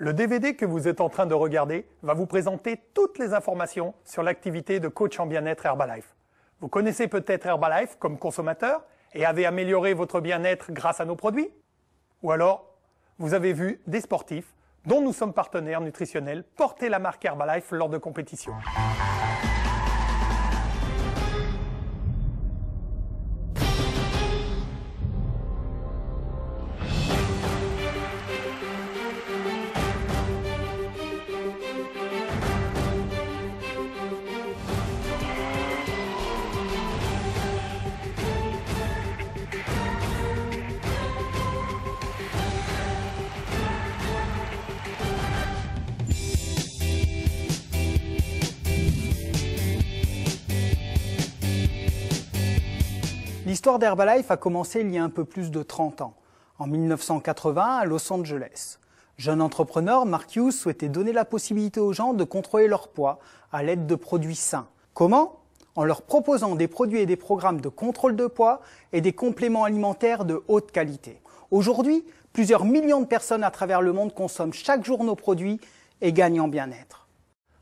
Le DVD que vous êtes en train de regarder va vous présenter toutes les informations sur l'activité de coach en bien-être Herbalife. Vous connaissez peut-être Herbalife comme consommateur et avez amélioré votre bien-être grâce à nos produits? Ou alors, vous avez vu des sportifs dont nous sommes partenaires nutritionnels porter la marque Herbalife lors de compétitions. L'histoire d'Herbalife a commencé il y a un peu plus de 30 ans, en 1980 à Los Angeles. Jeune entrepreneur, Mark Hughes souhaitait donner la possibilité aux gens de contrôler leur poids à l'aide de produits sains. Comment? En leur proposant des produits et des programmes de contrôle de poids et des compléments alimentaires de haute qualité. Aujourd'hui, plusieurs millions de personnes à travers le monde consomment chaque jour nos produits et gagnent en bien-être.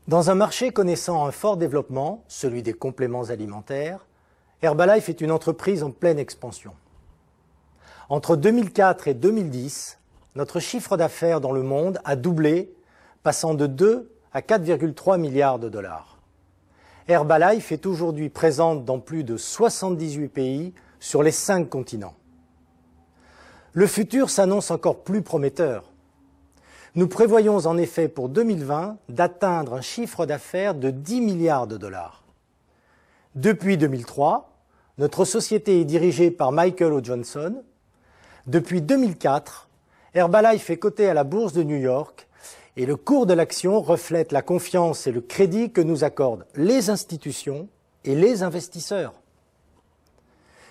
Dans un marché connaissant un fort développement, celui des compléments alimentaires, Herbalife est une entreprise en pleine expansion. Entre 2004 et 2010, notre chiffre d'affaires dans le monde a doublé, passant de 2 à 4,3 milliards de dollars. Herbalife est aujourd'hui présente dans plus de 78 pays sur les 5 continents. Le futur s'annonce encore plus prometteur. Nous prévoyons en effet pour 2020 d'atteindre un chiffre d'affaires de 10 milliards de dollars. Depuis 2003, notre société est dirigée par Michael O. Johnson. Depuis 2004, Herbalife est coté à la bourse de New York et le cours de l'action reflète la confiance et le crédit que nous accordent les institutions et les investisseurs.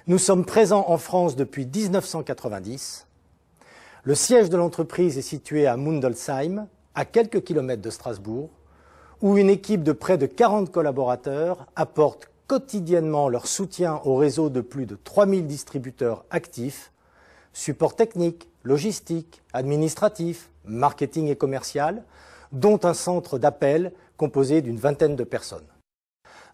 Nous sommes présents en France depuis 1990. Le siège de l'entreprise est situé à Mundolsheim, à quelques kilomètres de Strasbourg, où une équipe de près de 40 collaborateurs apporte quotidiennement leur soutien au réseau de plus de 3000 distributeurs actifs, support technique, logistique, administratif, marketing et commercial, dont un centre d'appel composé d'une vingtaine de personnes.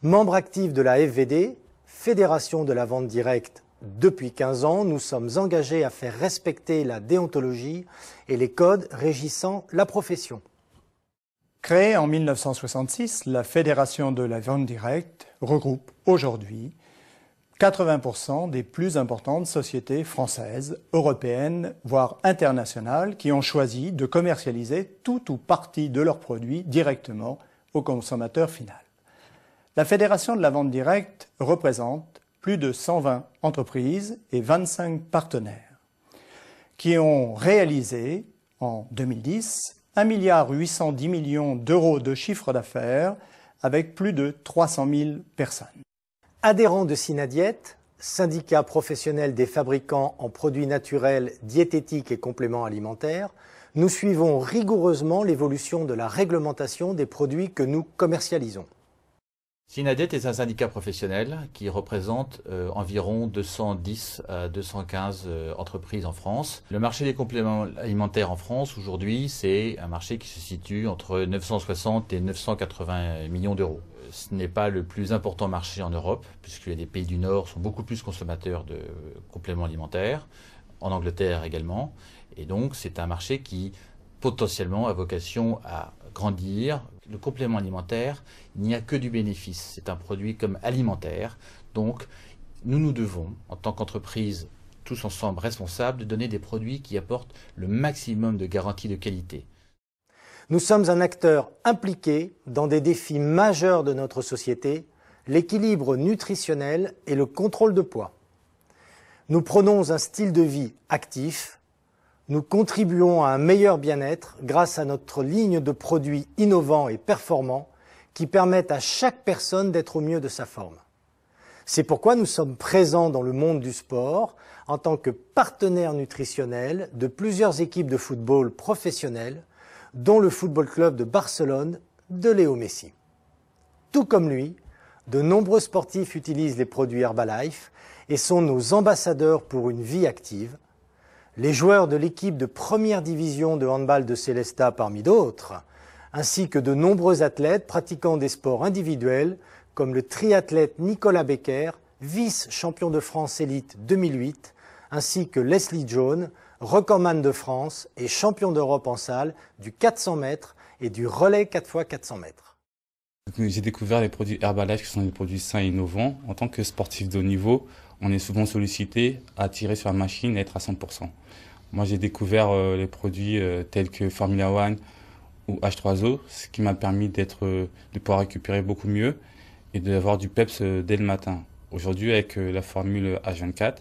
Membre actif de la FVD, Fédération de la vente directe, depuis 15 ans, nous sommes engagés à faire respecter la déontologie et les codes régissant la profession. Créée en 1966, la Fédération de la vente directe regroupe aujourd'hui 80% des plus importantes sociétés françaises, européennes, voire internationales, qui ont choisi de commercialiser tout ou partie de leurs produits directement au consommateur final. La Fédération de la vente directe représente plus de 120 entreprises et 25 partenaires qui ont réalisé en 2010 1,810 milliard d'euros de chiffre d'affaires avec plus de 300 000 personnes. Adhérent de Synadiète, syndicat professionnel des fabricants en produits naturels, diététiques et compléments alimentaires, nous suivons rigoureusement l'évolution de la réglementation des produits que nous commercialisons. Synadiète est un syndicat professionnel qui représente environ 210 à 215 entreprises en France. Le marché des compléments alimentaires en France aujourd'hui, c'est un marché qui se situe entre 960 et 980 millions d'euros. Ce n'est pas le plus important marché en Europe, puisque les pays du Nord sont beaucoup plus consommateurs de compléments alimentaires, en Angleterre également. Et donc c'est un marché qui potentiellement a vocation à grandir. Le complément alimentaire, il n'y a que du bénéfice. C'est un produit comme alimentaire. Donc, nous devons, en tant qu'entreprise, tous ensemble responsables, de donner des produits qui apportent le maximum de garanties de qualité. Nous sommes un acteur impliqué dans des défis majeurs de notre société, l'équilibre nutritionnel et le contrôle de poids. Nous prônons un style de vie actif. Nous contribuons à un meilleur bien-être grâce à notre ligne de produits innovants et performants qui permettent à chaque personne d'être au mieux de sa forme. C'est pourquoi nous sommes présents dans le monde du sport en tant que partenaire nutritionnel de plusieurs équipes de football professionnelles, dont le Football Club de Barcelone de Léo Messi. Tout comme lui, de nombreux sportifs utilisent les produits Herbalife et sont nos ambassadeurs pour une vie active. Les joueurs de l'équipe de première division de handball de Sélestat parmi d'autres, ainsi que de nombreux athlètes pratiquant des sports individuels comme le triathlète Nicolas Becker, vice-champion de France élite 2008, ainsi que Leslie Jones, recordman de France et champion d'Europe en salle du 400 mètres et du relais 4x400 mètres. J'ai découvert les produits Herbalife qui sont des produits sains et innovants. En tant que sportif de haut niveau, on est souvent sollicité à tirer sur la machine et être à 100%. Moi, j'ai découvert les produits tels que Formula One ou H3O, ce qui m'a permis de pouvoir récupérer beaucoup mieux et d'avoir du peps dès le matin. Aujourd'hui, avec la formule H24,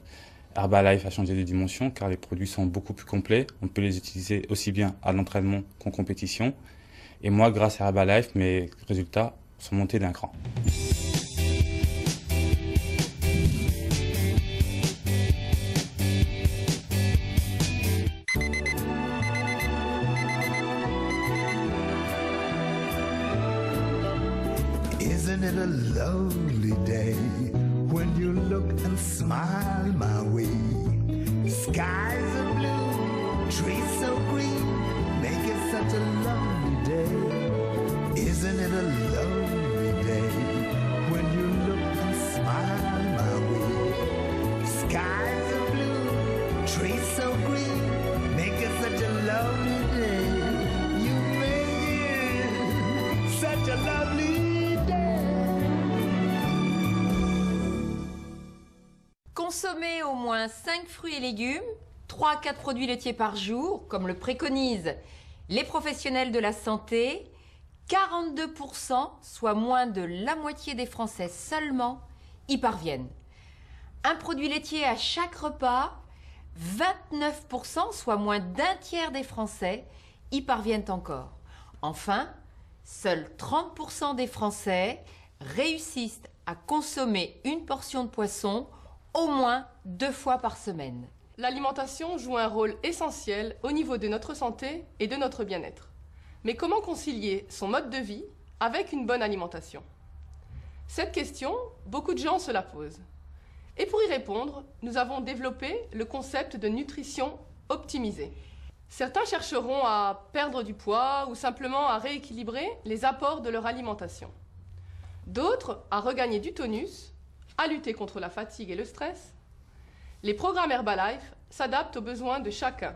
Herbalife a changé de dimension car les produits sont beaucoup plus complets. On peut les utiliser aussi bien à l'entraînement qu'en compétition. Et moi, grâce à Herbalife, mes résultats sont montés d'un cran. Isn't it a lovely day when you look and smile my way? Skies are blue, trees so green, make it such a lovely day. Isn't it a lovely day when you look and smile my way? Skies are blue, trees so green, make it such a lovely day. You make it such a lovely day. Consommer au moins 5 fruits et légumes, 3 à 4 produits laitiers par jour, comme le préconisent les professionnels de la santé, 42%, soit moins de la moitié des Français seulement, y parviennent. Un produit laitier à chaque repas, 29%, soit moins d'un tiers des Français, y parviennent encore. Enfin, seuls 30% des Français réussissent à consommer une portion de poisson au moins 2 fois par semaine. L'alimentation joue un rôle essentiel au niveau de notre santé et de notre bien-être. Mais comment concilier son mode de vie avec une bonne alimentation? Cette question, beaucoup de gens se la posent. Et pour y répondre, nous avons développé le concept de nutrition optimisée. Certains chercheront à perdre du poids ou simplement à rééquilibrer les apports de leur alimentation. D'autres à regagner du tonus, à lutter contre la fatigue et le stress. Les programmes Herbalife s'adaptent aux besoins de chacun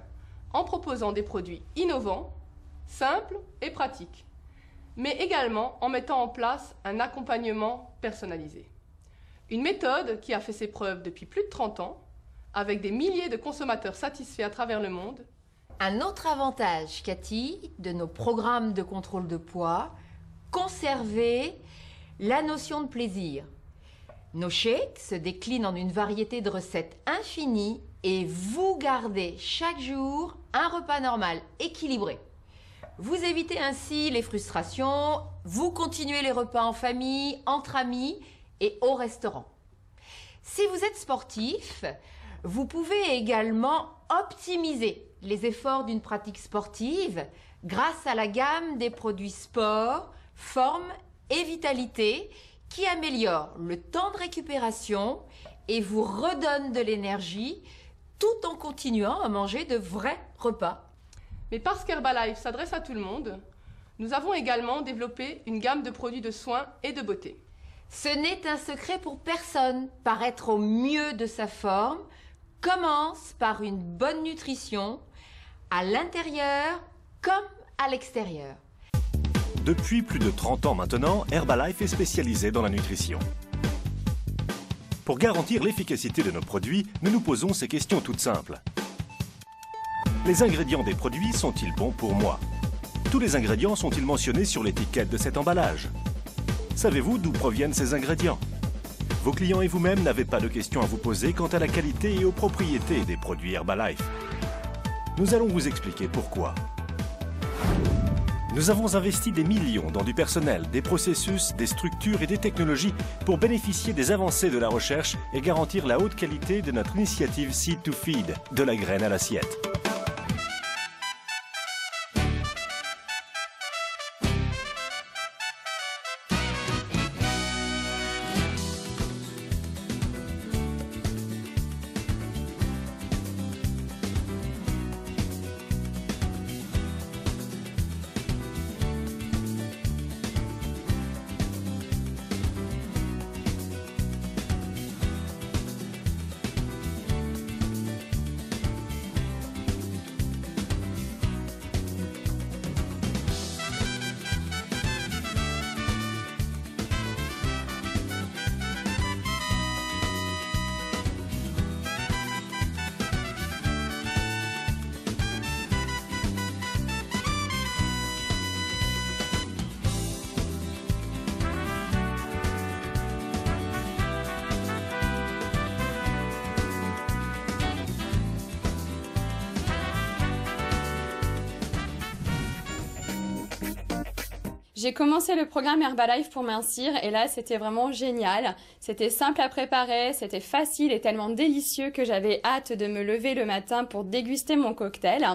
en proposant des produits innovants, simples et pratiques, mais également en mettant en place un accompagnement personnalisé. Une méthode qui a fait ses preuves depuis plus de 30 ans, avec des milliers de consommateurs satisfaits à travers le monde. Un autre avantage, Cathy, de nos programmes de contrôle de poids, conserver la notion de plaisir. Nos shakes se déclinent en une variété de recettes infinies et vous gardez chaque jour un repas normal, équilibré. Vous évitez ainsi les frustrations, vous continuez les repas en famille, entre amis et au restaurant. Si vous êtes sportif, vous pouvez également optimiser les efforts d'une pratique sportive grâce à la gamme des produits sport, forme et vitalité qui améliore le temps de récupération et vous redonne de l'énergie tout en continuant à manger de vrais repas. Mais parce qu'Herbalife s'adresse à tout le monde, nous avons également développé une gamme de produits de soins et de beauté. Ce n'est un secret pour personne. Paraître au mieux de sa forme commence par une bonne nutrition à l'intérieur comme à l'extérieur. Depuis plus de 30 ans maintenant, Herbalife est spécialisé dans la nutrition. Pour garantir l'efficacité de nos produits, nous nous posons ces questions toutes simples. Les ingrédients des produits sont-ils bons pour moi? Tous les ingrédients sont-ils mentionnés sur l'étiquette de cet emballage? Savez-vous d'où proviennent ces ingrédients? Vos clients et vous-même n'avez pas de questions à vous poser quant à la qualité et aux propriétés des produits Herbalife. Nous allons vous expliquer pourquoi. Nous avons investi des millions dans du personnel, des processus, des structures et des technologies pour bénéficier des avancées de la recherche et garantir la haute qualité de notre initiative Seed to Feed, de la graine à l'assiette. J'ai commencé le programme Herbalife pour mincir et là c'était vraiment génial. C'était simple à préparer, c'était facile et tellement délicieux que j'avais hâte de me lever le matin pour déguster mon cocktail.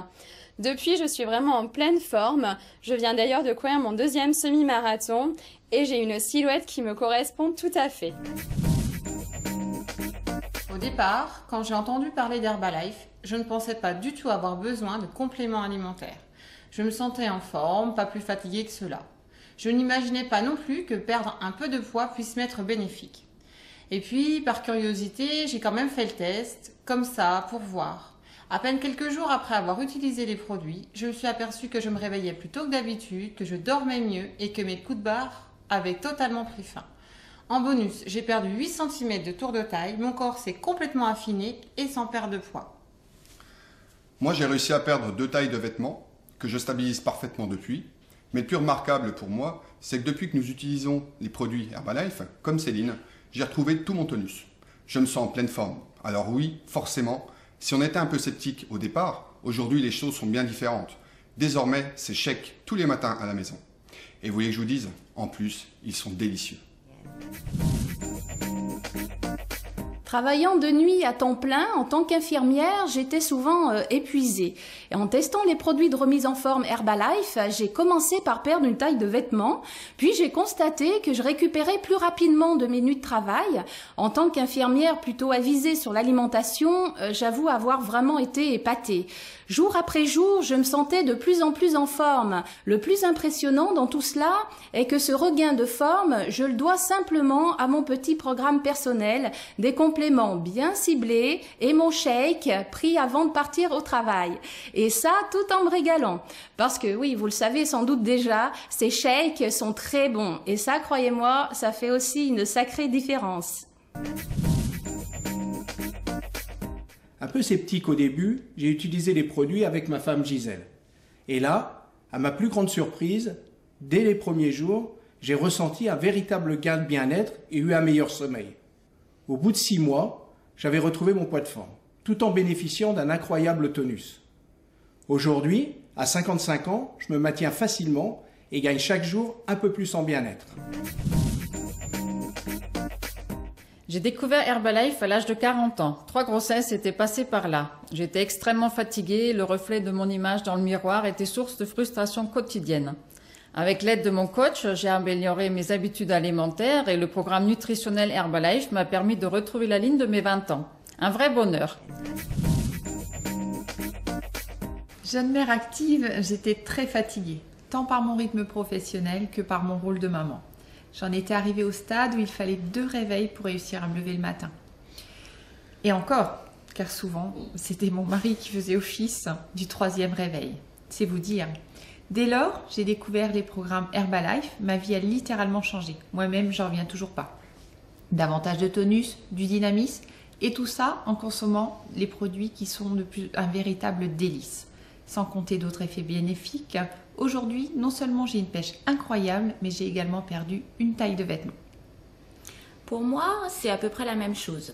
Depuis, je suis vraiment en pleine forme. Je viens d'ailleurs de courir mon 2e semi-marathon et j'ai une silhouette qui me correspond tout à fait. Au départ, quand j'ai entendu parler d'Herbalife, je ne pensais pas du tout avoir besoin de compléments alimentaires. Je me sentais en forme, pas plus fatiguée que cela. Je n'imaginais pas non plus que perdre un peu de poids puisse m'être bénéfique. Et puis, par curiosité, j'ai quand même fait le test, comme ça, pour voir. À peine quelques jours après avoir utilisé les produits, je me suis aperçue que je me réveillais plus tôt que d'habitude, que je dormais mieux et que mes coups de barre avaient totalement pris fin. En bonus, j'ai perdu 8 cm de tour de taille, mon corps s'est complètement affiné et sans perdre de poids. Moi, j'ai réussi à perdre 2 tailles de vêtements, que je stabilise parfaitement depuis. Mais le plus remarquable pour moi, c'est que depuis que nous utilisons les produits Herbalife, comme Céline, j'ai retrouvé tout mon tonus. Je me sens en pleine forme. Alors oui, forcément, si on était un peu sceptique au départ, aujourd'hui les choses sont bien différentes. Désormais, c'est chèque tous les matins à la maison. Et vous voulez que je vous dise, en plus, ils sont délicieux. Travaillant de nuit à temps plein, en tant qu'infirmière, j'étais souvent épuisée. Et en testant les produits de remise en forme Herbalife, j'ai commencé par perdre une taille de vêtements, puis j'ai constaté que je récupérais plus rapidement de mes nuits de travail. En tant qu'infirmière plutôt avisée sur l'alimentation, j'avoue avoir vraiment été épatée. Jour après jour, je me sentais de plus en plus en forme. Le plus impressionnant dans tout cela est que ce regain de forme, je le dois simplement à mon petit programme personnel, des compléments bien ciblés et mon shake pris avant de partir au travail. Et ça, tout en me régalant. Parce que oui, vous le savez sans doute déjà, ces shakes sont très bons. Et ça, croyez-moi, ça fait aussi une sacrée différence. Un peu sceptique au début, j'ai utilisé les produits avec ma femme Gisèle. Et là, à ma plus grande surprise, dès les premiers jours, j'ai ressenti un véritable gain de bien-être et eu un meilleur sommeil. Au bout de 6 mois, j'avais retrouvé mon poids de forme, tout en bénéficiant d'un incroyable tonus. Aujourd'hui, à 55 ans, je me maintiens facilement et gagne chaque jour un peu plus en bien-être. J'ai découvert Herbalife à l'âge de 40 ans. 3 grossesses étaient passées par là. J'étais extrêmement fatiguée, le reflet de mon image dans le miroir était source de frustration quotidienne. Avec l'aide de mon coach, j'ai amélioré mes habitudes alimentaires et le programme nutritionnel Herbalife m'a permis de retrouver la ligne de mes 20 ans. Un vrai bonheur. Jeune mère active, j'étais très fatiguée, tant par mon rythme professionnel que par mon rôle de maman. J'en étais arrivée au stade où il fallait 2 réveils pour réussir à me lever le matin. Et encore, car souvent, c'était mon mari qui faisait office du 3e réveil. C'est vous dire. Dès lors, j'ai découvert les programmes Herbalife. Ma vie a littéralement changé. Moi-même, j'en reviens toujours pas. Davantage de tonus, du dynamisme, et tout ça en consommant les produits qui sont un véritable délice. Sans compter d'autres effets bénéfiques. Aujourd'hui, non seulement j'ai une pêche incroyable, mais j'ai également perdu une taille de vêtements. Pour moi, c'est à peu près la même chose.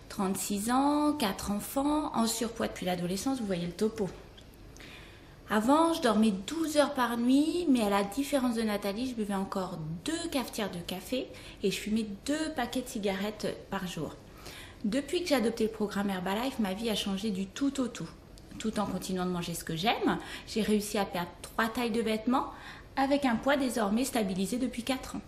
36 ans, 4 enfants, en surpoids depuis l'adolescence, vous voyez le topo. Avant, je dormais 12 heures par nuit, mais à la différence de Nathalie, je buvais encore 2 cafetières de café et je fumais 2 paquets de cigarettes par jour. Depuis que j'ai adopté le programme Herbalife, ma vie a changé du tout au tout. Tout en continuant de manger ce que j'aime, j'ai réussi à perdre 3 tailles de vêtements avec un poids désormais stabilisé depuis 4 ans.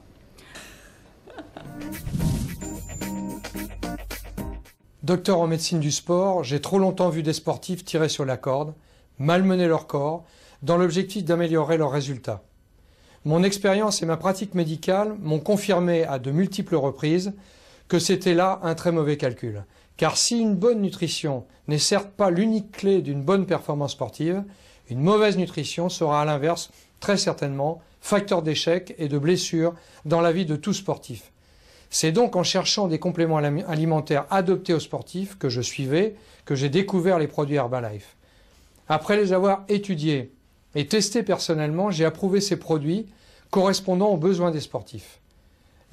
Docteur en médecine du sport, j'ai trop longtemps vu des sportifs tirer sur la corde, malmener leur corps, dans l'objectif d'améliorer leurs résultats. Mon expérience et ma pratique médicale m'ont confirmé à de multiples reprises que c'était là un très mauvais calcul. Car si une bonne nutrition n'est certes pas l'unique clé d'une bonne performance sportive, une mauvaise nutrition sera à l'inverse, très certainement, facteur d'échec et de blessures dans la vie de tout sportif. C'est donc en cherchant des compléments alimentaires adaptés aux sportifs que je suivais, que j'ai découvert les produits Herbalife. Après les avoir étudiés et testés personnellement, j'ai approuvé ces produits correspondant aux besoins des sportifs.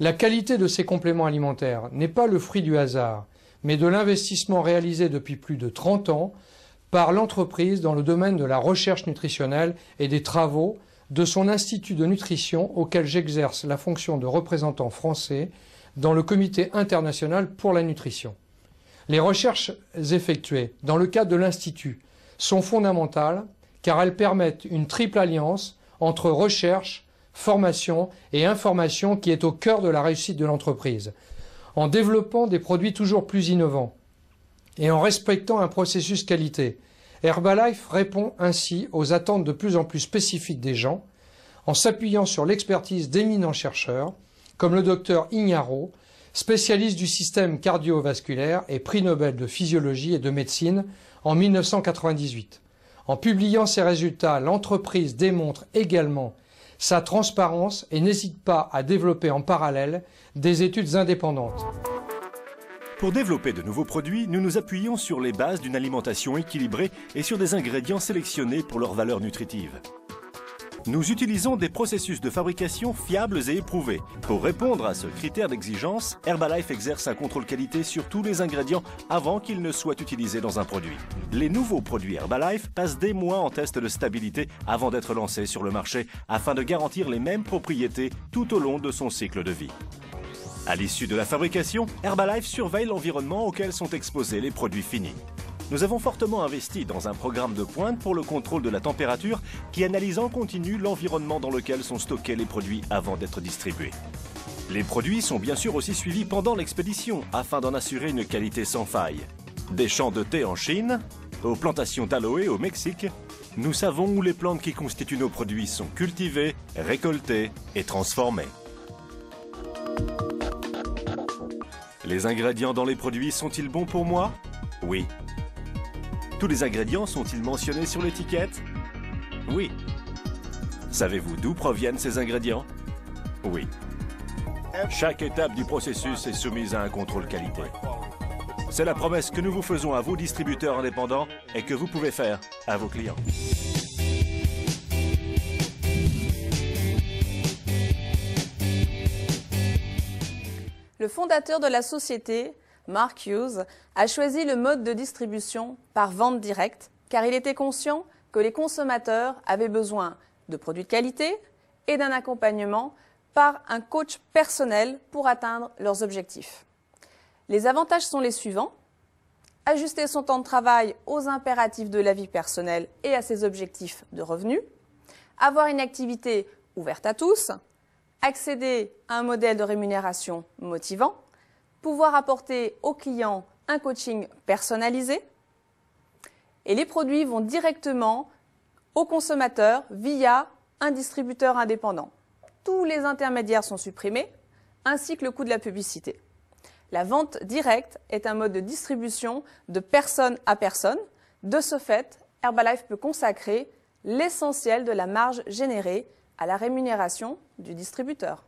La qualité de ces compléments alimentaires n'est pas le fruit du hasard, mais de l'investissement réalisé depuis plus de 30 ans par l'entreprise dans le domaine de la recherche nutritionnelle et des travaux de son institut de nutrition auquel j'exerce la fonction de représentant français dans le Comité international pour la nutrition. Les recherches effectuées dans le cadre de l'Institut sont fondamentales car elles permettent une triple alliance entre recherche, formation et information qui est au cœur de la réussite de l'entreprise. En développant des produits toujours plus innovants et en respectant un processus qualité, Herbalife répond ainsi aux attentes de plus en plus spécifiques des gens en s'appuyant sur l'expertise d'éminents chercheurs comme le docteur Ignarro, spécialiste du système cardiovasculaire et prix Nobel de physiologie et de médecine en 1998. En publiant ces résultats, l'entreprise démontre également sa transparence et n'hésite pas à développer en parallèle des études indépendantes. Pour développer de nouveaux produits, nous nous appuyons sur les bases d'une alimentation équilibrée et sur des ingrédients sélectionnés pour leur valeur nutritive. Nous utilisons des processus de fabrication fiables et éprouvés. Pour répondre à ce critère d'exigence, Herbalife exerce un contrôle qualité sur tous les ingrédients avant qu'ils ne soient utilisés dans un produit. Les nouveaux produits Herbalife passent des mois en test de stabilité avant d'être lancés sur le marché afin de garantir les mêmes propriétés tout au long de son cycle de vie. À l'issue de la fabrication, Herbalife surveille l'environnement auquel sont exposés les produits finis. Nous avons fortement investi dans un programme de pointe pour le contrôle de la température qui analyse en continu l'environnement dans lequel sont stockés les produits avant d'être distribués. Les produits sont bien sûr aussi suivis pendant l'expédition afin d'en assurer une qualité sans faille. Des champs de thé en Chine, aux plantations d'aloe au Mexique, nous savons où les plantes qui constituent nos produits sont cultivées, récoltées et transformées. Les ingrédients dans les produits sont-ils bons pour moi? Oui. Tous les ingrédients sont-ils mentionnés sur l'étiquette? Oui. Savez-vous d'où proviennent ces ingrédients? Oui. Chaque étape du processus est soumise à un contrôle qualité. C'est la promesse que nous vous faisons à vous, distributeurs indépendants, et que vous pouvez faire à vos clients. Le fondateur de la société, Mark Hughes, a choisi le mode de distribution par vente directe car il était conscient que les consommateurs avaient besoin de produits de qualité et d'un accompagnement par un coach personnel pour atteindre leurs objectifs. Les avantages sont les suivants. Ajuster son temps de travail aux impératifs de la vie personnelle et à ses objectifs de revenus. Avoir une activité ouverte à tous. Accéder à un modèle de rémunération motivant. Pouvoir apporter aux clients un coaching personnalisé. Et les produits vont directement aux consommateurs via un distributeur indépendant. Tous les intermédiaires sont supprimés, ainsi que le coût de la publicité. La vente directe est un mode de distribution de personne à personne. De ce fait, Herbalife peut consacrer l'essentiel de la marge générée à la rémunération du distributeur.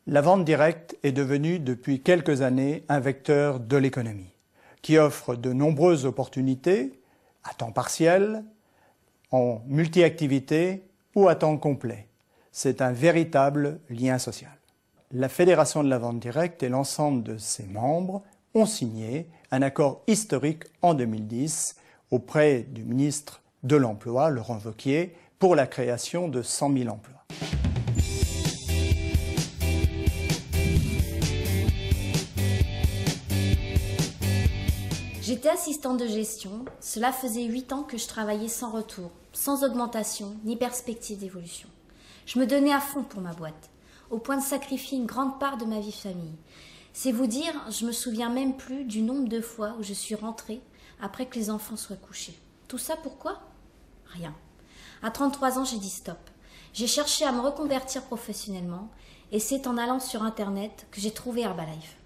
La vente directe est devenue depuis quelques années un vecteur de l'économie, qui offre de nombreuses opportunités à temps partiel, en multi-activité ou à temps complet. C'est un véritable lien social. La Fédération de la vente directe et l'ensemble de ses membres ont signé un accord historique en 2010 auprès du ministre de l'Emploi, Laurent Wauquiez, pour la création de 100 000 emplois. J'étais assistante de gestion, cela faisait 8 ans que je travaillais sans retour, sans augmentation ni perspective d'évolution. Je me donnais à fond pour ma boîte, au point de sacrifier une grande part de ma vie de famille. C'est vous dire, je me souviens même plus du nombre de fois où je suis rentrée après que les enfants soient couchés. Tout ça pourquoi? Rien. À 33 ans, j'ai dit stop. J'ai cherché à me reconvertir professionnellement et c'est en allant sur Internet que j'ai trouvé Herbalife.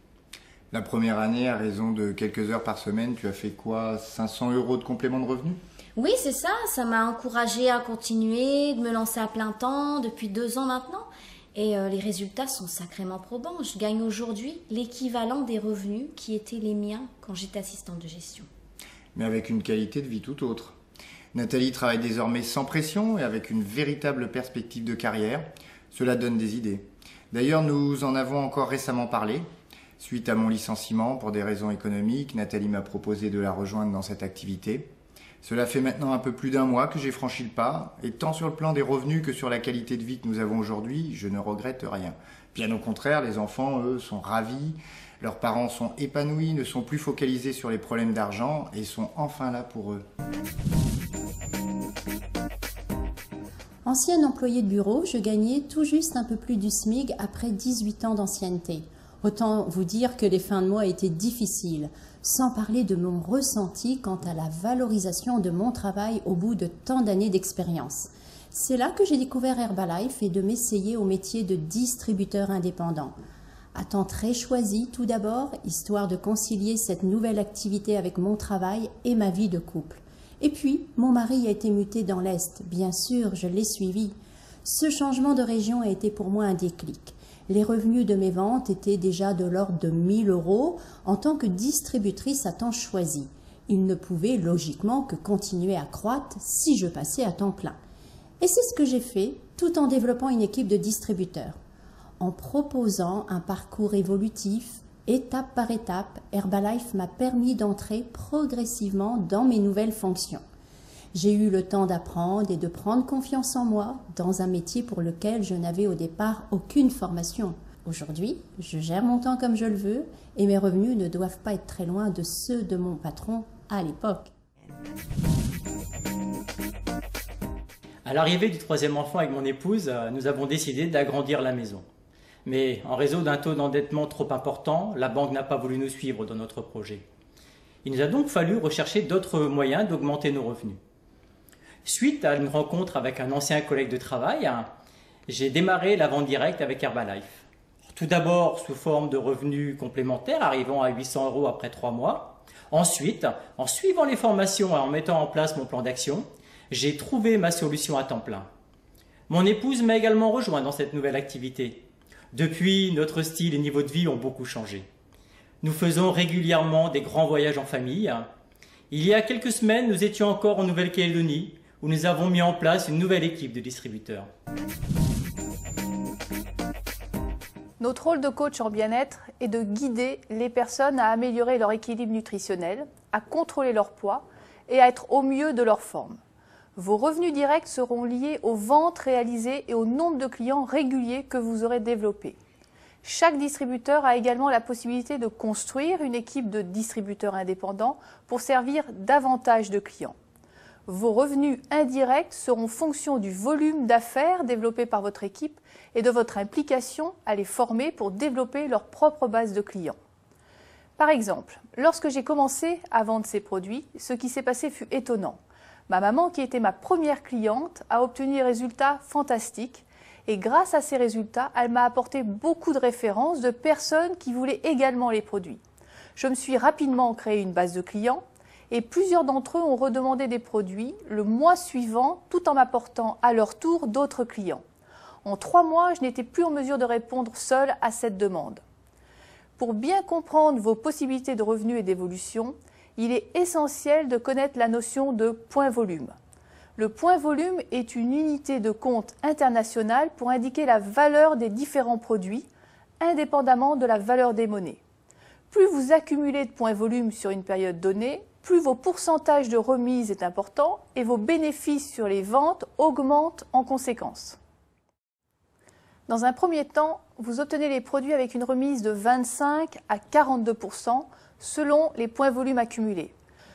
La première année, à raison de quelques heures par semaine, tu as fait quoi? 500 € de complément de revenu? Oui, c'est ça. Ça m'a encouragée à continuer, de me lancer à plein temps depuis 2 ans maintenant. Et les résultats sont sacrément probants. Je gagne aujourd'hui l'équivalent des revenus qui étaient les miens quand j'étais assistante de gestion. Mais avec une qualité de vie tout autre. Nathalie travaille désormais sans pression et avec une véritable perspective de carrière. Cela donne des idées. D'ailleurs, nous en avons encore récemment parlé. Suite à mon licenciement pour des raisons économiques, Nathalie m'a proposé de la rejoindre dans cette activité. Cela fait maintenant un peu plus d'un mois que j'ai franchi le pas, et tant sur le plan des revenus que sur la qualité de vie que nous avons aujourd'hui, je ne regrette rien. Bien au contraire, les enfants, eux, sont ravis, leurs parents sont épanouis, ne sont plus focalisés sur les problèmes d'argent et sont enfin là pour eux. Ancienne employée de bureau, je gagnais tout juste un peu plus du SMIC après 18 ans d'ancienneté. Autant vous dire que les fins de mois étaient difficiles, sans parler de mon ressenti quant à la valorisation de mon travail au bout de tant d'années d'expérience. C'est là que j'ai découvert Herbalife et de m'essayer au métier de distributeur indépendant. À temps très choisi tout d'abord, histoire de concilier cette nouvelle activité avec mon travail et ma vie de couple. Et puis, mon mari a été muté dans l'Est. Bien sûr, je l'ai suivi. Ce changement de région a été pour moi un déclic. Les revenus de mes ventes étaient déjà de l'ordre de 1 000 € en tant que distributrice à temps choisi. Ils ne pouvaient logiquement que continuer à croître si je passais à temps plein. Et c'est ce que j'ai fait, tout en développant une équipe de distributeurs. En proposant un parcours évolutif, étape par étape, Herbalife m'a permis d'entrer progressivement dans mes nouvelles fonctions. J'ai eu le temps d'apprendre et de prendre confiance en moi dans un métier pour lequel je n'avais au départ aucune formation. Aujourd'hui, je gère mon temps comme je le veux et mes revenus ne doivent pas être très loin de ceux de mon patron à l'époque. À l'arrivée du troisième enfant avec mon épouse, nous avons décidé d'agrandir la maison. Mais en raison d'un taux d'endettement trop important, la banque n'a pas voulu nous suivre dans notre projet. Il nous a donc fallu rechercher d'autres moyens d'augmenter nos revenus. Suite à une rencontre avec un ancien collègue de travail, j'ai démarré la vente directe avec Herbalife. Tout d'abord sous forme de revenus complémentaires arrivant à 800 € après 3 mois. Ensuite, en suivant les formations et en mettant en place mon plan d'action, j'ai trouvé ma solution à temps plein. Mon épouse m'a également rejoint dans cette nouvelle activité. Depuis, notre style et niveau de vie ont beaucoup changé. Nous faisons régulièrement des grands voyages en famille. Il y a quelques semaines, nous étions encore en Nouvelle-Calédonie, où nous avons mis en place une nouvelle équipe de distributeurs. Notre rôle de coach en bien-être est de guider les personnes à améliorer leur équilibre nutritionnel, à contrôler leur poids et à être au mieux de leur forme. Vos revenus directs seront liés aux ventes réalisées et au nombre de clients réguliers que vous aurez développés. Chaque distributeur a également la possibilité de construire une équipe de distributeurs indépendants pour servir davantage de clients. Vos revenus indirects seront fonction du volume d'affaires développé par votre équipe et de votre implication à les former pour développer leur propre base de clients. Par exemple, lorsque j'ai commencé à vendre ces produits, ce qui s'est passé fut étonnant. Ma maman, qui était ma première cliente, a obtenu des résultats fantastiques et grâce à ces résultats, elle m'a apporté beaucoup de références de personnes qui voulaient également les produits. Je me suis rapidement créé une base de clients et plusieurs d'entre eux ont redemandé des produits le mois suivant tout en m'apportant à leur tour d'autres clients. En 3 mois, je n'étais plus en mesure de répondre seule à cette demande. Pour bien comprendre vos possibilités de revenus et d'évolution, il est essentiel de connaître la notion de point volume. Le point volume est une unité de compte internationale pour indiquer la valeur des différents produits, indépendamment de la valeur des monnaies. Plus vous accumulez de points volume sur une période donnée, plus vos pourcentages de remise est important et vos bénéfices sur les ventes augmentent en conséquence. Dans un premier temps, vous obtenez les produits avec une remise de 25 à 42% selon les points volume accumulés.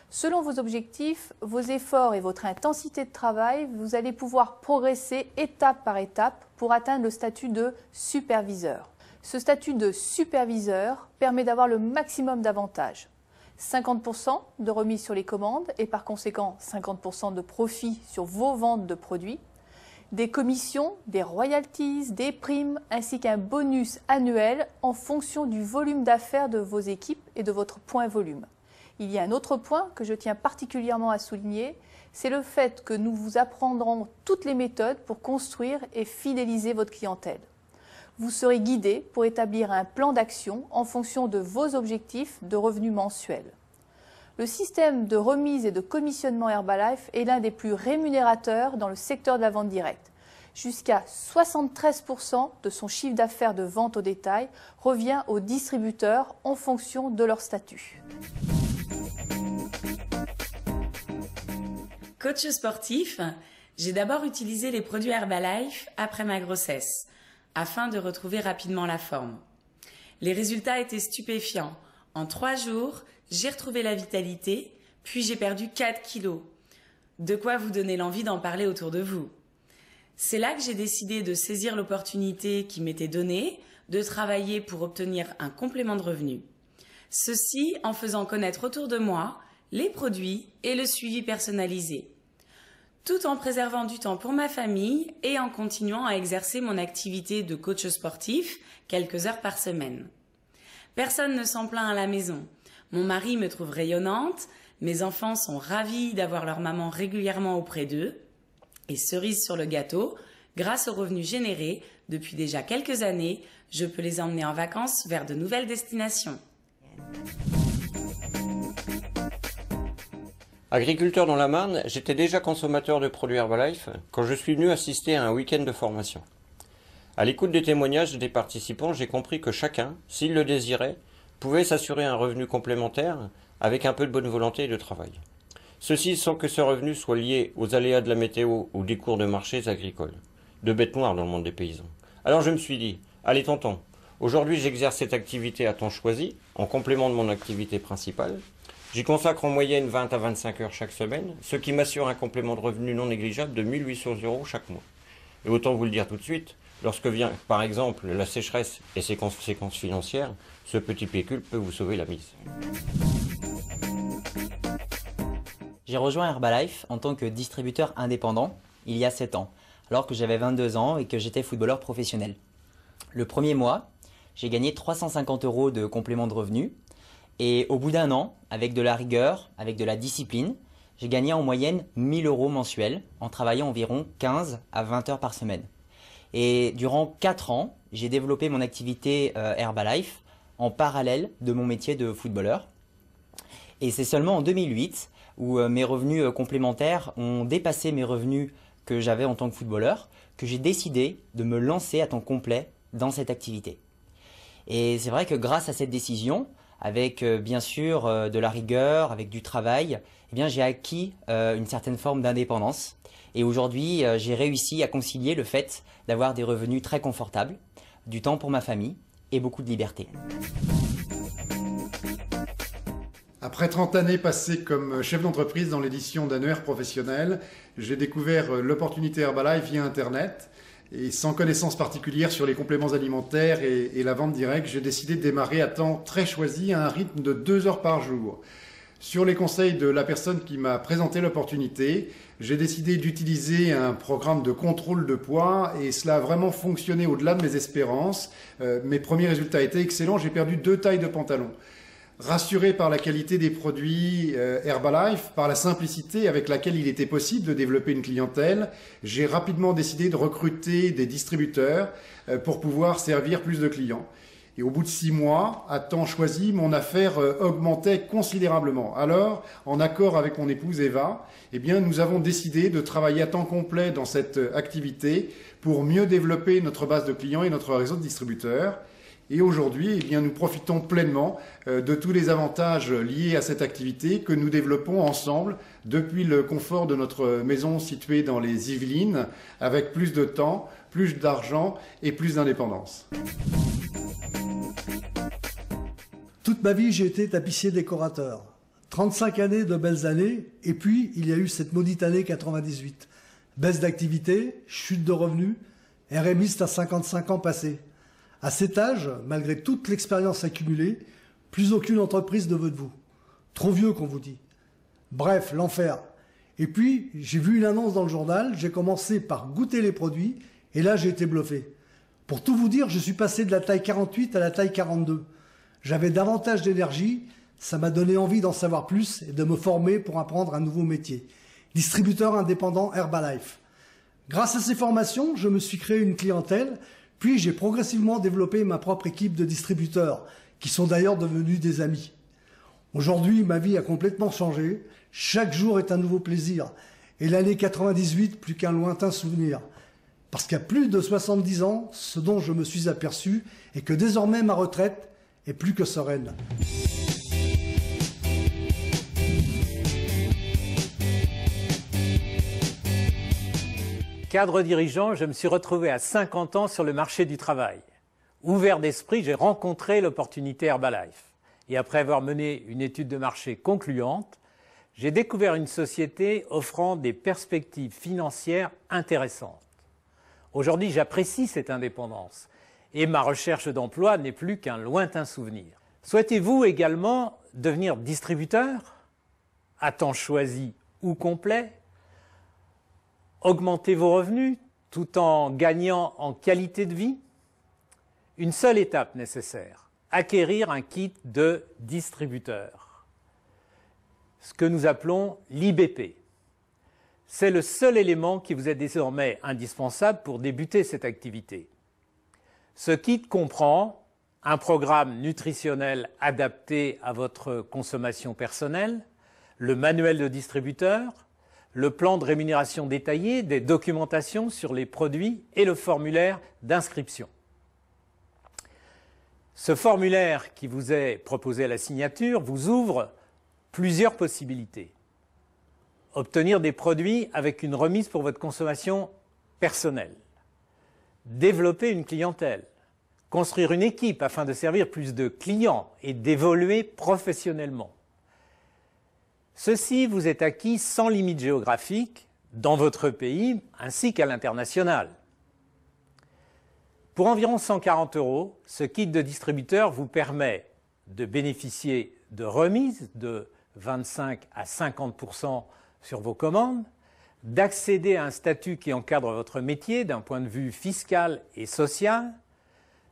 Selon vos objectifs, vos efforts et votre intensité de travail, vous allez pouvoir progresser étape par étape pour atteindre le statut de superviseur. Ce statut de superviseur permet d'avoir le maximum d'avantages. 50% de remise sur les commandes et par conséquent 50% de profit sur vos ventes de produits, des commissions, des royalties, des primes ainsi qu'un bonus annuel en fonction du volume d'affaires de vos équipes et de votre point volume. Il y a un autre point que je tiens particulièrement à souligner, c'est le fait que nous vous apprendrons toutes les méthodes pour construire et fidéliser votre clientèle. Vous serez guidé pour établir un plan d'action en fonction de vos objectifs de revenus mensuels. Le système de remise et de commissionnement Herbalife est l'un des plus rémunérateurs dans le secteur de la vente directe. Jusqu'à 73% de son chiffre d'affaires de vente au détail revient aux distributeurs en fonction de leur statut. Coach sportif, j'ai d'abord utilisé les produits Herbalife après ma grossesse, afin de retrouver rapidement la forme. Les résultats étaient stupéfiants. En 3 jours, j'ai retrouvé la vitalité, puis j'ai perdu 4 kilos. De quoi vous donner l'envie d'en parler autour de vous. C'est là que j'ai décidé de saisir l'opportunité qui m'était donnée, de travailler pour obtenir un complément de revenu. Ceci en faisant connaître autour de moi les produits et le suivi personnalisé, tout en préservant du temps pour ma famille et en continuant à exercer mon activité de coach sportif quelques heures par semaine. Personne ne s'en plaint à la maison. Mon mari me trouve rayonnante, mes enfants sont ravis d'avoir leur maman régulièrement auprès d'eux. Et cerise sur le gâteau, grâce aux revenus générés, depuis déjà quelques années, je peux les emmener en vacances vers de nouvelles destinations. Agriculteur dans la Marne, j'étais déjà consommateur de produits Herbalife quand je suis venu assister à un week-end de formation. À l'écoute des témoignages des participants, j'ai compris que chacun, s'il le désirait, pouvait s'assurer un revenu complémentaire avec un peu de bonne volonté et de travail. Ceci sans que ce revenu soit lié aux aléas de la météo ou des cours de marchés agricoles, de bêtes noires dans le monde des paysans. Alors je me suis dit, allez tonton, aujourd'hui j'exerce cette activité à temps choisi, en complément de mon activité principale. J'y consacre en moyenne 20 à 25 heures chaque semaine, ce qui m'assure un complément de revenu non négligeable de 1 800 € chaque mois. Et autant vous le dire tout de suite, lorsque vient par exemple la sécheresse et ses conséquences financières, ce petit pécule peut vous sauver la mise. J'ai rejoint Herbalife en tant que distributeur indépendant il y a 7 ans, alors que j'avais 22 ans et que j'étais footballeur professionnel. Le premier mois, j'ai gagné 350 € de complément de revenu. Et au bout d'1 an, avec de la rigueur, avec de la discipline, j'ai gagné en moyenne 1 000 € mensuels en travaillant environ 15 à 20 heures par semaine. Et durant 4 ans, j'ai développé mon activité Herbalife en parallèle de mon métier de footballeur. Et c'est seulement en 2008 où mes revenus complémentaires ont dépassé mes revenus que j'avais en tant que footballeur, que j'ai décidé de me lancer à temps complet dans cette activité. Et c'est vrai que grâce à cette décision, avec bien sûr de la rigueur, avec du travail, eh bien, j'ai acquis une certaine forme d'indépendance. Et aujourd'hui, j'ai réussi à concilier le fait d'avoir des revenus très confortables, du temps pour ma famille et beaucoup de liberté. Après 30 années passées comme chef d'entreprise dans l'édition d'annuaires professionnels, j'ai découvert l'opportunité Herbalife via Internet. Et sans connaissance particulière sur les compléments alimentaires et la vente directe, j'ai décidé de démarrer à temps très choisi à un rythme de 2 heures par jour. Sur les conseils de la personne qui m'a présenté l'opportunité, j'ai décidé d'utiliser un programme de contrôle de poids et cela a vraiment fonctionné au-delà de mes espérances. Mes premiers résultats étaient excellents, j'ai perdu 2 tailles de pantalon. Rassuré par la qualité des produits Herbalife, par la simplicité avec laquelle il était possible de développer une clientèle, j'ai rapidement décidé de recruter des distributeurs pour pouvoir servir plus de clients. Et au bout de 6 mois, à temps choisi, mon affaire augmentait considérablement. Alors, en accord avec mon épouse Eva, eh bien, nous avons décidé de travailler à temps complet dans cette activité pour mieux développer notre base de clients et notre réseau de distributeurs. Et aujourd'hui, eh bien, nous profitons pleinement de tous les avantages liés à cette activité que nous développons ensemble depuis le confort de notre maison située dans les Yvelines, avec plus de temps, plus d'argent et plus d'indépendance. Toute ma vie, j'ai été tapissier décorateur. 35 années de belles années, et puis il y a eu cette maudite année 98. Baisse d'activité, chute de revenus, RMiste à 55 ans passés. À cet âge, malgré toute l'expérience accumulée, plus aucune entreprise ne veut de vous. Trop vieux qu'on vous dit. Bref, l'enfer. Et puis, j'ai vu une annonce dans le journal, j'ai commencé par goûter les produits, et là j'ai été bluffé. Pour tout vous dire, je suis passé de la taille 48 à la taille 42. J'avais davantage d'énergie, ça m'a donné envie d'en savoir plus et de me former pour apprendre un nouveau métier. Distributeur indépendant Herbalife. Grâce à ces formations, je me suis créé une clientèle, puis j'ai progressivement développé ma propre équipe de distributeurs, qui sont d'ailleurs devenus des amis. Aujourd'hui, ma vie a complètement changé. Chaque jour est un nouveau plaisir. Et l'année 98, plus qu'un lointain souvenir. Parce qu'à plus de 70 ans, ce dont je me suis aperçu est que désormais ma retraite est plus que sereine. Cadre dirigeant, je me suis retrouvé à 50 ans sur le marché du travail. Ouvert d'esprit, j'ai rencontré l'opportunité Herbalife. Et après avoir mené une étude de marché concluante, j'ai découvert une société offrant des perspectives financières intéressantes. Aujourd'hui, j'apprécie cette indépendance et ma recherche d'emploi n'est plus qu'un lointain souvenir. Souhaitez-vous également devenir distributeur, à temps choisi ou complet, augmenter vos revenus tout en gagnant en qualité de vie? Une seule étape nécessaire, acquérir un kit de distributeur, ce que nous appelons l'IBP. C'est le seul élément qui vous est désormais indispensable pour débuter cette activité. Ce kit comprend un programme nutritionnel adapté à votre consommation personnelle, le manuel de distributeur, le plan de rémunération détaillé, des documentations sur les produits et le formulaire d'inscription. Ce formulaire qui vous est proposé à la signature vous ouvre plusieurs possibilités. Obtenir des produits avec une remise pour votre consommation personnelle. Développer une clientèle. Construire une équipe afin de servir plus de clients et d'évoluer professionnellement. Ceci vous est acquis sans limite géographique dans votre pays ainsi qu'à l'international. Pour environ 140 €, ce kit de distributeur vous permet de bénéficier de remises de 25 à 50% sur vos commandes, d'accéder à un statut qui encadre votre métier d'un point de vue fiscal et social,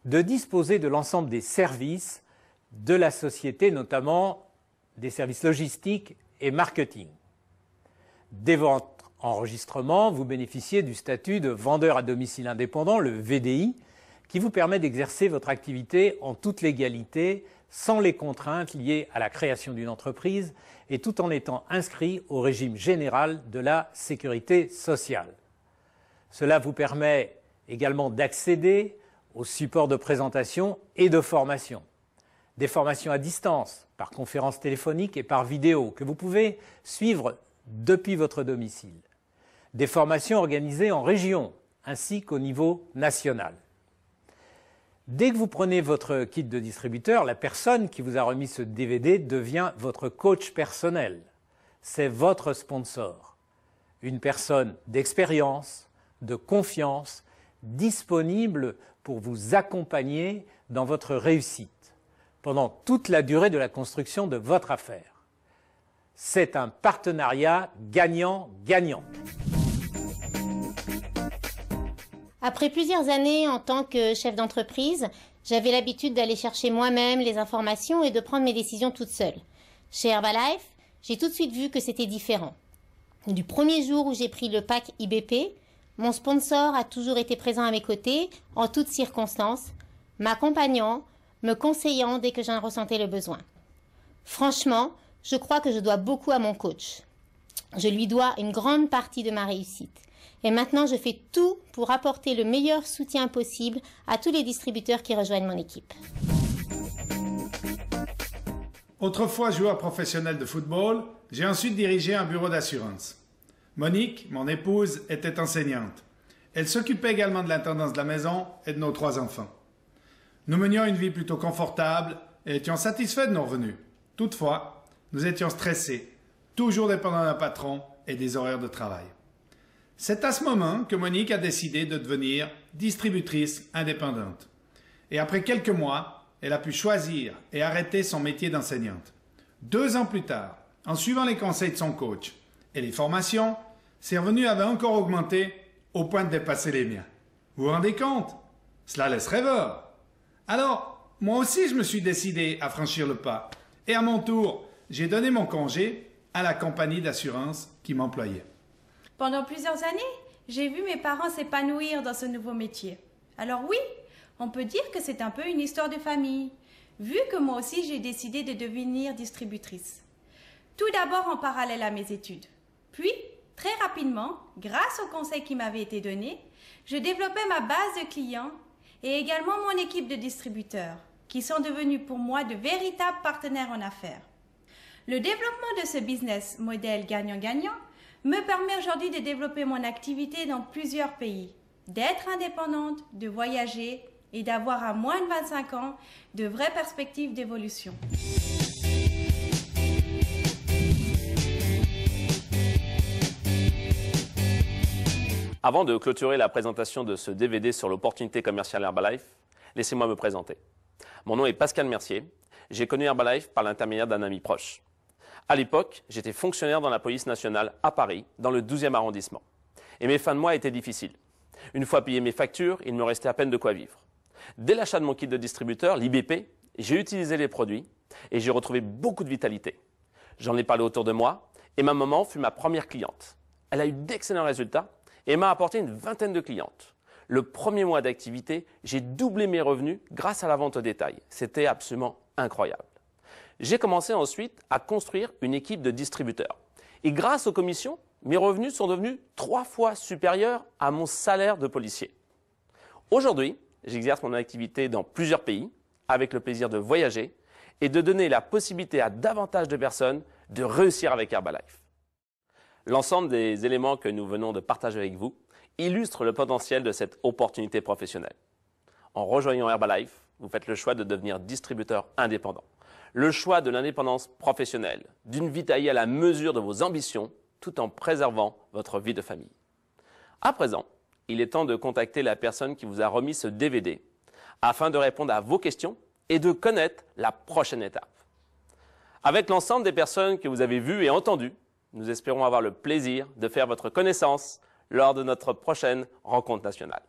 de disposer de l'ensemble des services de la société, notamment des services logistiques et marketing. Dès votre enregistrement, vous bénéficiez du statut de vendeur à domicile indépendant, le VDI, qui vous permet d'exercer votre activité en toute légalité, sans les contraintes liées à la création d'une entreprise et tout en étant inscrit au régime général de la sécurité sociale. Cela vous permet également d'accéder aux supports de présentation et de formation. Des formations à distance, par conférence téléphonique et par vidéo, que vous pouvez suivre depuis votre domicile. Des formations organisées en région, ainsi qu'au niveau national. Dès que vous prenez votre kit de distributeur, la personne qui vous a remis ce DVD devient votre coach personnel. C'est votre sponsor. Une personne d'expérience, de confiance, disponible pour vous accompagner dans votre réussite pendant toute la durée de la construction de votre affaire. C'est un partenariat gagnant-gagnant. Après plusieurs années en tant que chef d'entreprise, j'avais l'habitude d'aller chercher moi-même les informations et de prendre mes décisions toute seule. Chez Herbalife, j'ai tout de suite vu que c'était différent. Du premier jour où j'ai pris le pack IBP, mon sponsor a toujours été présent à mes côtés, en toutes circonstances, m'accompagnant, me conseillant dès que j'en ressentais le besoin. Franchement, je crois que je dois beaucoup à mon coach. Je lui dois une grande partie de ma réussite. Et maintenant, je fais tout pour apporter le meilleur soutien possible à tous les distributeurs qui rejoignent mon équipe. Autrefois joueur professionnel de football, j'ai ensuite dirigé un bureau d'assurance. Monique, mon épouse, était enseignante. Elle s'occupait également de l'intendance de la maison et de nos 3 enfants. Nous menions une vie plutôt confortable et étions satisfaits de nos revenus. Toutefois, nous étions stressés, toujours dépendants d'un patron et des horaires de travail. C'est à ce moment que Monique a décidé de devenir distributrice indépendante. Et après quelques mois, elle a pu choisir et arrêter son métier d'enseignante. 2 ans plus tard, en suivant les conseils de son coach et les formations, ses revenus avaient encore augmenté au point de dépasser les miens. Vous vous rendez compte? Cela laisse rêveur. Alors, moi aussi je me suis décidé à franchir le pas. Et à mon tour, j'ai donné mon congé à la compagnie d'assurance qui m'employait. Pendant plusieurs années, j'ai vu mes parents s'épanouir dans ce nouveau métier. Alors oui, on peut dire que c'est un peu une histoire de famille, vu que moi aussi j'ai décidé de devenir distributrice. Tout d'abord en parallèle à mes études. Puis, très rapidement, grâce aux conseils qui m'avaient été donnés, je développais ma base de clients et également mon équipe de distributeurs, qui sont devenus pour moi de véritables partenaires en affaires. Le développement de ce business modèle gagnant-gagnant me permet aujourd'hui de développer mon activité dans plusieurs pays, d'être indépendante, de voyager et d'avoir à moins de 25 ans de vraies perspectives d'évolution. Avant de clôturer la présentation de ce DVD sur l'opportunité commerciale Herbalife, laissez-moi me présenter. Mon nom est Pascal Mercier. J'ai connu Herbalife par l'intermédiaire d'un ami proche. À l'époque, j'étais fonctionnaire dans la police nationale à Paris, dans le 12e arrondissement. Et mes fins de mois étaient difficiles. Une fois payé mes factures, il me restait à peine de quoi vivre. Dès l'achat de mon kit de distributeur, l'IBP, j'ai utilisé les produits et j'ai retrouvé beaucoup de vitalité. J'en ai parlé autour de moi et ma maman fut ma première cliente. Elle a eu d'excellents résultats et m'a apporté une vingtaine de clientes. Le premier mois d'activité, j'ai doublé mes revenus grâce à la vente au détail. C'était absolument incroyable. J'ai commencé ensuite à construire une équipe de distributeurs. Et grâce aux commissions, mes revenus sont devenus 3 fois supérieurs à mon salaire de policier. Aujourd'hui, j'exerce mon activité dans plusieurs pays avec le plaisir de voyager et de donner la possibilité à davantage de personnes de réussir avec Herbalife. L'ensemble des éléments que nous venons de partager avec vous illustrent le potentiel de cette opportunité professionnelle. En rejoignant Herbalife, vous faites le choix de devenir distributeur indépendant. Le choix de l'indépendance professionnelle, d'une vie taillée à la mesure de vos ambitions, tout en préservant votre vie de famille. À présent, il est temps de contacter la personne qui vous a remis ce DVD afin de répondre à vos questions et de connaître la prochaine étape. Avec l'ensemble des personnes que vous avez vues et entendues, nous espérons avoir le plaisir de faire votre connaissance lors de notre prochaine rencontre nationale.